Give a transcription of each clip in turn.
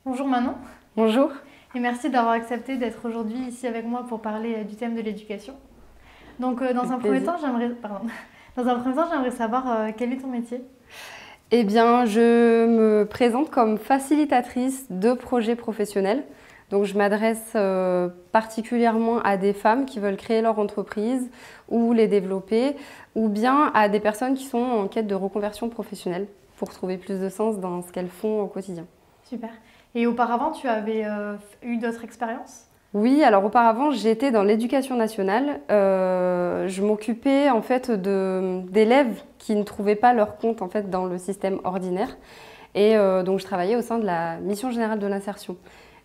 Bonjour Manon, Bonjour. et merci d'avoir accepté d'être aujourd'hui ici avec moi pour parler du thème de l'éducation. Donc dans Avec un premier plaisir. temps, j'aimerais savoir quel est ton métier. Eh bien, je me présente comme facilitatrice de projets professionnels. Donc, je m'adresse particulièrement à des femmes qui veulent créer leur entreprise ou les développer, ou bien à des personnes qui sont en quête de reconversion professionnelle pour trouver plus de sens dans ce qu'elles font au quotidien. Super. Et auparavant, tu avais eu d'autres expériences? Oui, alors auparavant, j'étais dans l'éducation nationale. Je m'occupais en fait d'élèves qui ne trouvaient pas leur compte en fait dans le système ordinaire. Et donc, je travaillais au sein de la mission générale de l'insertion.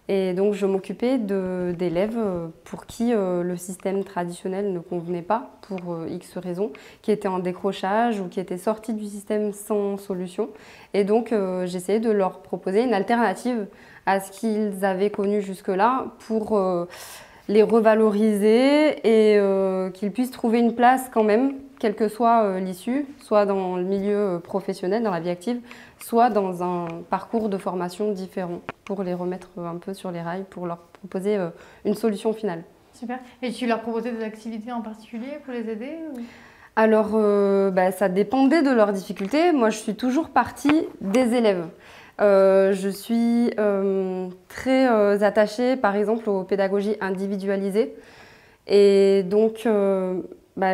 Et donc, je m'occupais d'élèves pour qui le système traditionnel ne convenait pas pour X raisons, qui étaient en décrochage ou qui étaient sortis du système sans solution. Et donc, j'essayais de leur proposer une alternative à ce qu'ils avaient connu jusque-là pour les revaloriser et qu'ils puissent trouver une place quand même, quelle que soit l'issue, soit dans le milieu professionnel, dans la vie active, soit dans un parcours de formation différent pour les remettre un peu sur les rails, pour leur proposer une solution finale. Super. Et tu leur proposais des activités en particulier pour les aider ou... Alors, ça dépendait de leurs difficultés. Moi, je suis toujours partie des élèves. Je suis très attachée, par exemple, aux pédagogies individualisées. Et donc,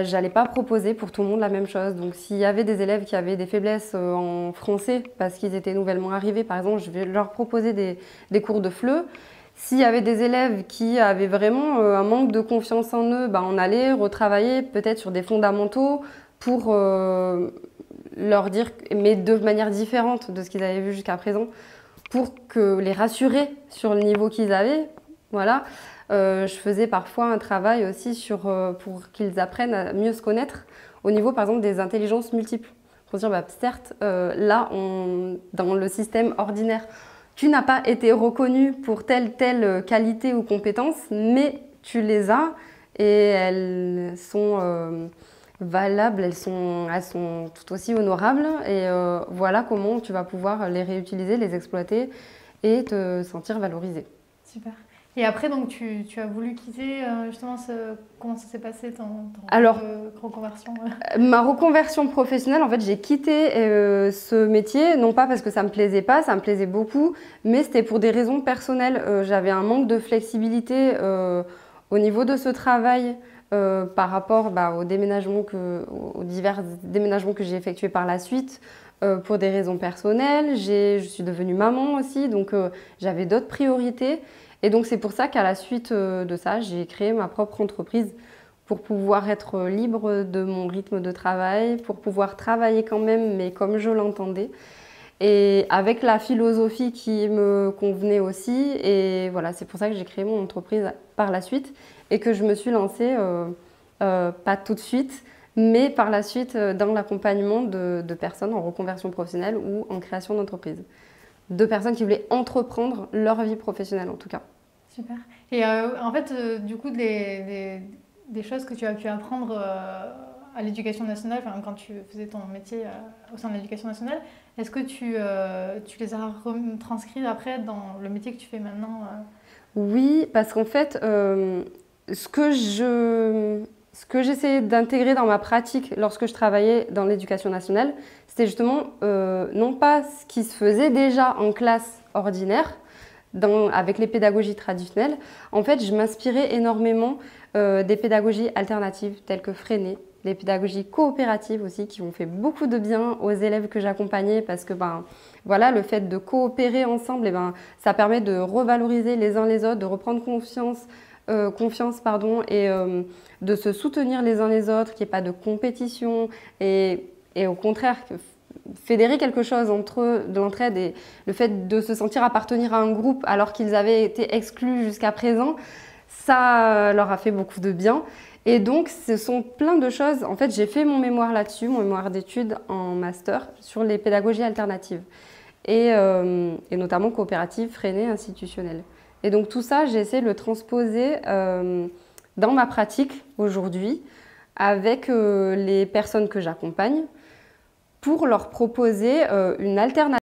j'allais pas proposer pour tout le monde la même chose. Donc, s'il y avait des élèves qui avaient des faiblesses en français parce qu'ils étaient nouvellement arrivés, par exemple, je vais leur proposer des cours de FLE. S'il y avait des élèves qui avaient vraiment un manque de confiance en eux, on allait retravailler peut-être sur des fondamentaux pour leur dire, mais de manière différente de ce qu'ils avaient vu jusqu'à présent, pour les rassurer sur le niveau qu'ils avaient. Voilà. Je faisais parfois un travail aussi pour qu'ils apprennent à mieux se connaître au niveau, par exemple, des intelligences multiples. Pour dire, certes, là, dans le système ordinaire, tu n'as pas été reconnu pour telle qualité ou compétence, mais tu les as et elles sont valables, elles sont tout aussi honorables. Et voilà comment tu vas pouvoir les réutiliser, les exploiter et te sentir valorisé. Super. Et après, donc, tu as voulu quitter justement comment ça s'est passé ton Alors, reconversion? ma reconversion professionnelle, en fait, j'ai quitté ce métier, non pas parce que ça me plaisait pas, ça me plaisait beaucoup, mais c'était pour des raisons personnelles. J'avais un manque de flexibilité au niveau de ce travail par rapport aux divers déménagements que j'ai effectués par la suite. Pour des raisons personnelles, je suis devenue maman aussi, donc j'avais d'autres priorités. Et donc c'est pour ça qu'à la suite de ça, j'ai créé ma propre entreprise pour pouvoir être libre de mon rythme de travail, pour pouvoir travailler quand même, mais comme je l'entendais. Et avec la philosophie qui me convenait aussi. Et voilà, c'est pour ça que j'ai créé mon entreprise par la suite et que je me suis lancée, pas tout de suite, mais par la suite dans l'accompagnement de personnes en reconversion professionnelle ou en création d'entreprise. De personnes qui voulaient entreprendre leur vie professionnelle en tout cas. Super. Et en fait, du coup, des choses que tu as pu apprendre à l'éducation nationale, quand tu faisais ton métier au sein de l'éducation nationale, est-ce que tu les as retranscrites après dans le métier que tu fais maintenant? Oui, parce qu'en fait, ce que j'essayais d'intégrer dans ma pratique lorsque je travaillais dans l'éducation nationale, c'était justement non pas ce qui se faisait déjà en classe ordinaire, avec les pédagogies traditionnelles. En fait, je m'inspirais énormément des pédagogies alternatives telles que Freinet, les pédagogies coopératives aussi qui ont fait beaucoup de bien aux élèves que j'accompagnais parce que voilà, le fait de coopérer ensemble, ça permet de revaloriser les uns les autres, de reprendre confiance et de se soutenir les uns les autres, qu'il n'y ait pas de compétition et au contraire fédérer quelque chose entre eux, de l'entraide et le fait de se sentir appartenir à un groupe alors qu'ils avaient été exclus jusqu'à présent, ça leur a fait beaucoup de bien. Et donc, ce sont plein de choses. En fait, j'ai fait mon mémoire là-dessus, mon mémoire d'études en master sur les pédagogies alternatives et notamment coopératives, freinées, institutionnelles. Et donc, tout ça, j'ai essayé de le transposer dans ma pratique aujourd'hui avec les personnes que j'accompagne pour leur proposer une alternative